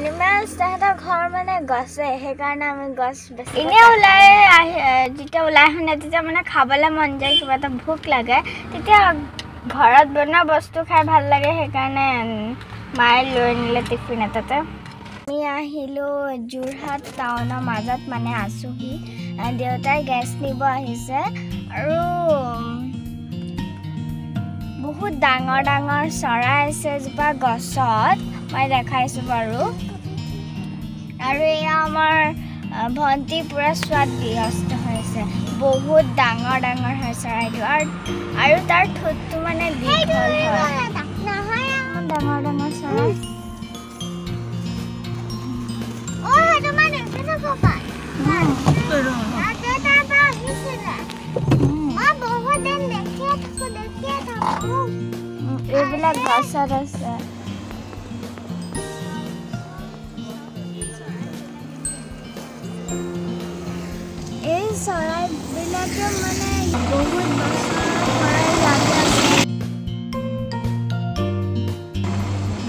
animals তাহাঁতৰ ঘৰ মানে গছে সেইকাৰণে আমি গছ বেছি এনে ওলাই যেতিয়া ওলাই আহোঁ তেতিয়া মানে খাবলৈ মন যায় কিবা এটা ভোক লাগে তেতিয়া ঘৰত বনোৱা বস্তু খাই ভাল লাগে সেইকাৰণে মায়ে লৈ আনিলে টিফিন এটাতে আমি আহিলোঁ যোৰহাট টাউনৰ মাজত মানে আছোঁহি দেউতাই গেছ নিব আহিছে আৰু বহুত ডাঙৰ ডাঙৰ চৰাই আছে এজোপা গছত মই দেখাইছোঁ বাৰু আৰু এয়া আমাৰ ভণ্টি পুৰা চোৱাত ব্যস্ত হৈছে বহুত ডাঙৰ ডাঙৰ হয় চৰাইটো আৰু তাৰ ঠোঁটটো মানে দীঘল হয় ডাঙৰ ডাঙৰ চৰাই এইবিলাক গছত আছে এই চৰাইবিলাকে মানে বহুত বছৰৰ পৰাই লাগি আছে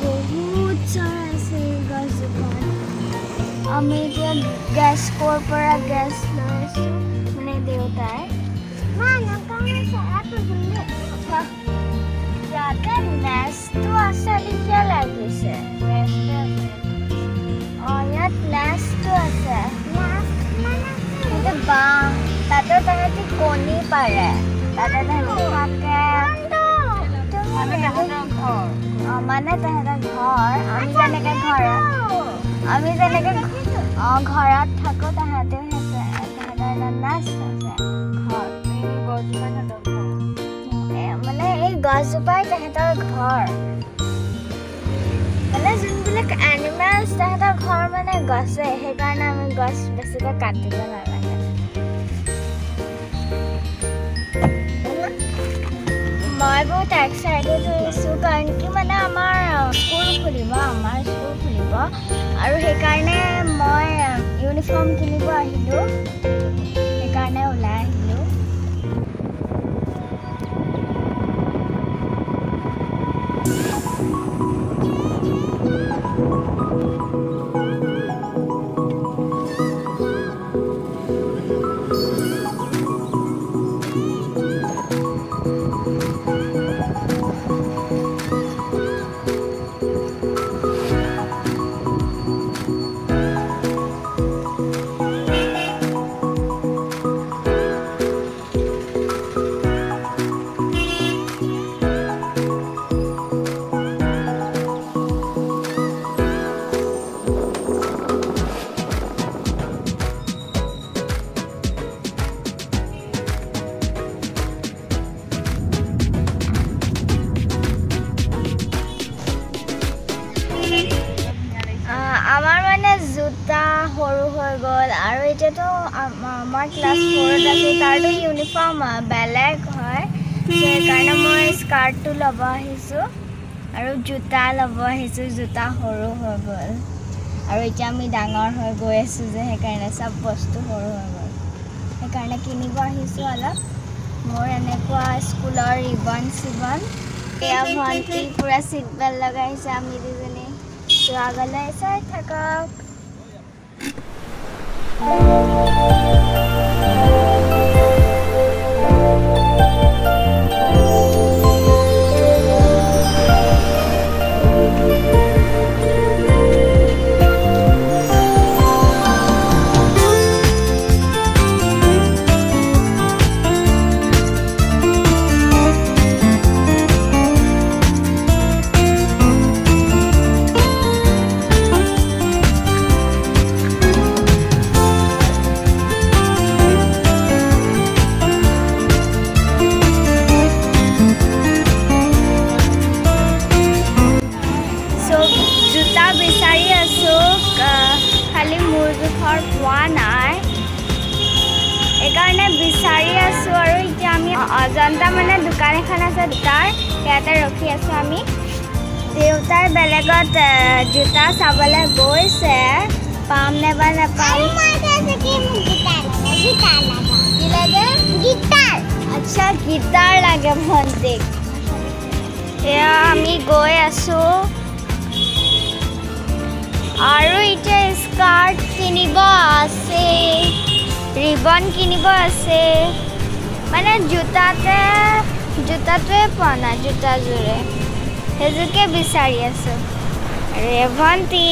বহুত চৰাই আছে এই গছজোপাত আমি এতিয়া গেছ ক'ৰ পৰা গেছ লৈ আছোঁ মানে দেউতাই ইয়াতে নেষ্টটো আছে লিখিয়া লাগিছে অঁ ইয়াত নেষ্টটো আছে বাঁহ তাতে তাহাঁতি কণী পাৰে তাতে তাহাঁতি থাকে মানে তাহাঁতৰ ঘৰ আমি যেনেকৈ ঘৰত থাকোঁ তাহাঁতেও তাহাঁতৰ নেষ্ট আছে মানে এই গছজোপাই তাহাঁতৰ ঘৰ মানে যোনবিলাক এনিমেলছ তাহাঁতৰ ঘৰ মানে গছে সেইকাৰণে আমি গছ বেছিকৈ কাটিব নালাগে মই বহুত এক্সাইটেড হৈছোঁ কাৰণ কি মানে আমাৰ স্কুল খুলিব আৰু সেইকাৰণে মই ইউনিফৰ্ম কিনিব আহিলোঁ সেইকাৰণে ওলাই আহিলোঁ আমাৰ মানে জোতা সৰু হৈ গ'ল আৰু এতিয়াতো মই ক্লাছ 4ত আছোঁ তাৰতো ইউনিফৰ্ম বেলেগ হয় সেইকাৰণে মই স্কাৰ্টটো ল'ব আহিছোঁ আৰু জোতা ল'ব আহিছোঁ জোতা সৰু হৈ গ'ল আৰু এতিয়া আমি ডাঙৰ হৈ গৈ আছোঁ যে সেইকাৰণে চব বস্তু সৰু হৈ গ'ল সেইকাৰণে কিনিব আহিছোঁ অলপ মোৰ এনেকুৱা স্কুলৰ ৰিবন চিবন এয়া ভণ্টি পুৰা চিট বেল্ট লগাইছে আমি দুজনী আগলৈ চাই থাকক অজন্তা মানে দোকান এখন আছে তাৰ ইয়াতে ৰখি আছোঁ আমি দেউতাই বেলেগত জোতা চাবলৈ গৈছে পাম নে বা নাপাম কি লাগে গিটাৰ আচ্ছা গিটাৰ লাগে ভণ্টিক এয়া আমি গৈ আছোঁ আৰু এতিয়া স্কাৰ্ট কিনিব আছে ৰিবন কিনিব আছে মানে জোতাটোৱে পোৱা নাই জোতাযোৰে সেইযোৰকে বিচাৰি আছো ৰেভন্তি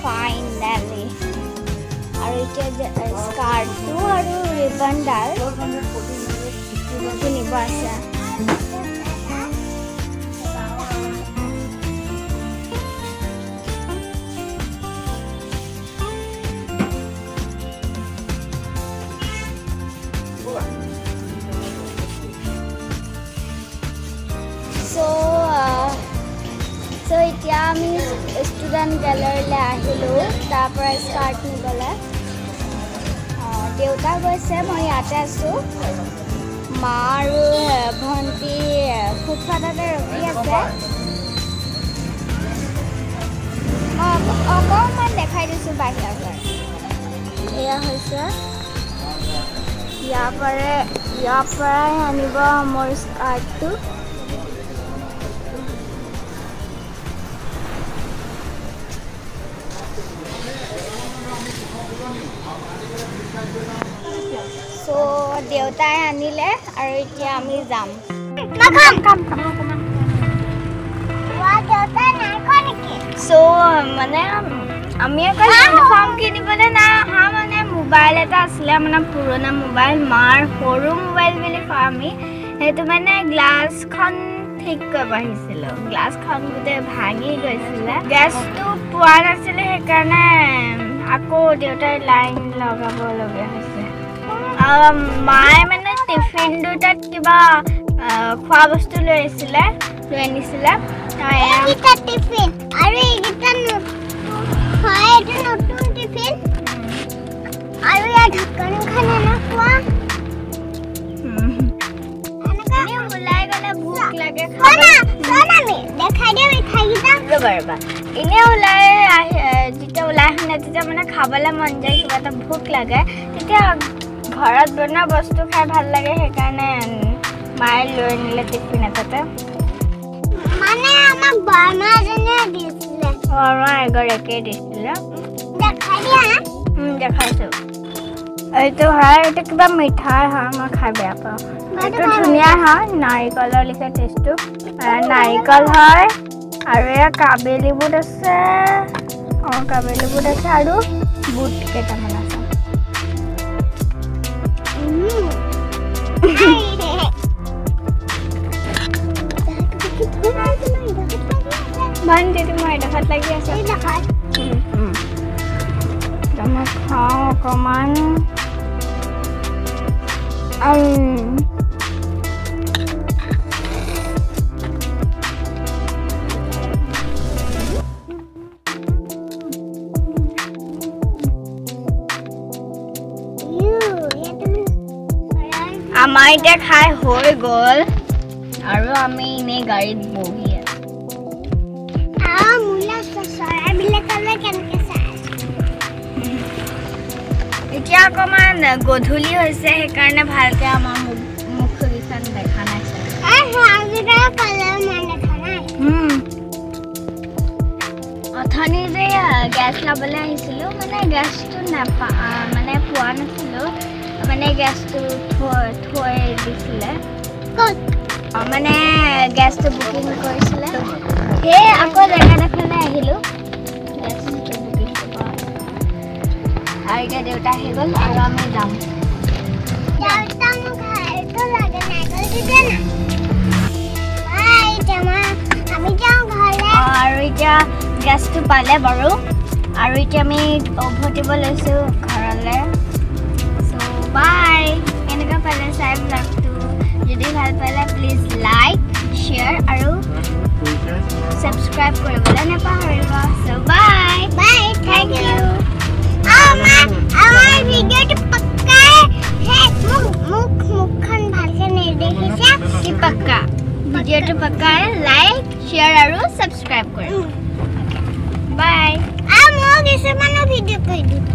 Finally, আৰু এতিয়া স্কাৰ্টটো আৰু ৰিবনডাল কিনিব আছে So এতিয়া আমি ষ্টুডেণ্ট গেলাৰীলৈ আহিলোঁ তাৰ পৰা স্কাৰ্ট নিবলৈ দেউতা গৈছে মই ইয়াতে আছোঁ মা আৰু ভণ্টি ফুটপাথতে ৰখি আছে অকণমান দেখাই দিছোঁ বাহিৰৰ পৰা এয়া হৈছে ইয়াৰ পৰাই আনিব মোৰ স্কাৰ্টটো So দেউতাই আনিলে আৰু এতিয়া আমি যাম So মানে আমি আকৌ ইউনিফৰ্ম কিনিবলৈ নাই অহা মানে মোবাইল এটা আছিলে মানে পুৰণা মোবাইল মাৰ সৰু মোবাইল বুলি কওঁ আমি সেইটো মানে গ্লাছখন ঠিক কৰিব আহিছিলোঁ গ্লাছখন গোটেই ভাঙি গৈছিলে গেছটো পোৱা নাছিলে সেইকাৰণে আকৌ দেউতাই লাইন লগাবলগীয়া হৈছে মায়ে মানে টিফিন দুটাত কিবা খোৱা বস্তু লৈ আনিছিলে টিফিন আৰু এইকেইটা নতুন টিফিন আৰু ইয়াৰ ঢাকনখন এনেকুৱা ওলাই গ'লে ভোক লাগে দেখাই দিওঁ মিঠাইকেইটা ৰ'বা এনেই যেতিয়া ওলাই আহে তেতিয়া মানে খাবলৈ মন যায় কিবা এটা ভোক লাগে তেতিয়া ঘৰত বনোৱা বস্তু খাই ভাল লাগে সেইকাৰণে মায়ে লৈ আনিলে টিফিন এটাতে মানে আমাক বৰমাজনে দিছিলে বৰমা এগৰাকীয়ে দিছিলে দেখাইছোঁ এইটো হয় এইটো কিবা মিঠাই হয় মই খাই বেয়া পাওঁ এইটো ধুনীয়া হয় নাৰিকলৰ লিখা টেষ্টটো নাৰিকল হয় আৰু এয়া কাবেলি বুট আছে কাবেলি বুট আছে আৰু বুট কেইটামান আছে ভণ্টি তোমাৰ এডোখৰত লাগি আছে মই খাওঁ অকণমান আমাৰ এতিয়া খাই হৈ গ'ল আৰু আমি এনেই গাড়ীত বহি এতিয়া অকণমান গধূলি হৈছে সেইকাৰণে ভালকৈ আমাৰ মুখকেইখন দেখা নাই অথনি যে গেছ ল'বলৈ আহিছিলোঁ মানে গেছটো মানে পোৱা নাছিলোঁ মানে গেছটো থৈ দিছিলে মানে গেছটো বুকিং কৰিছিলে সেই আকৌ জেগা দেখালৈ আহিলোঁ গেছটো বুকিং আৰু এতিয়া দেউতা আহি গ'ল আৰু আমি যাম আৰু এতিয়া গেছটো পালে বাৰু আৰু এতিয়া আমি উভতিব লৈছোঁ ঘৰলৈ চ' বাই কেনেকুৱা পালে চাই ব্লগটো যদি যদি ভাল পালে প্লিজ লাইক শ্বেয়াৰ আৰু সাবস্ক্ৰাইব কৰিবলৈ নাপাহৰিব so bye bye thank you আমাৰ ভিডিওটো পক্কা হে মুখখন ভালকে নেদেখিছে কি পক্কা ভিডিওটো পক্কা লাইক শ্বেয়াৰ আৰু সাবস্ক্ৰাইব কৰিব বাই মোক কিছুমান ভিডিও কৰি দিবা